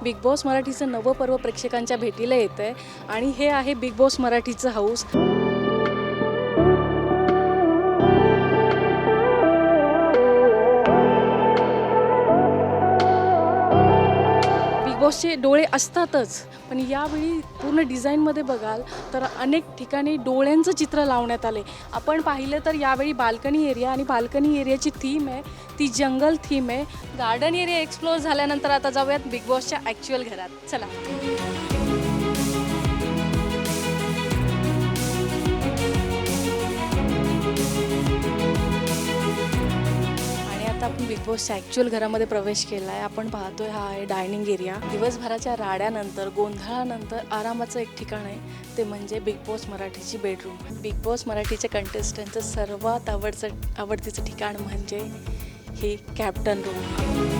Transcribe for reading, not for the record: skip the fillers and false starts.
Big boss मराठीचं नवं पर्व प्रेक्षकांच्या भेटीला येतं आहे आणि हे आहे बिग बॉस मराठीचं हाऊस. बिग बॉसचे डोळे असतातच, पण यावेळी पूर्ण डिझाईनमध्ये बघाल तर अनेक ठिकाणी डोळ्यांचं चित्र लावण्यात आले. आपण पाहिलं तर यावेळी बाल्कनी एरिया आणि बाल्कनी एरियाची थीम आहे ती जंगल थीम आहे. गार्डन एरिया एक्सप्लोअर झाल्यानंतर आता जाऊयात बिग बॉसच्या ॲक्च्युअल घरात. चला. आणि आता आपण बिग बॉसच्या ॲक्च्युअल घरामध्ये प्रवेश केला आहे. आपण पाहतोय हा आहे डायनिंग एरिया. दिवसभराच्या राड्यानंतर गोंधळानंतर आरामाचं एक ठिकाण आहे ते म्हणजे बिग बॉस मराठीची बेडरूम. बिग बॉस मराठीच्या कंटेस्टंटचं सर्वात आवडतीचं ठिकाण म्हणजे हे कॅप्टन रूम.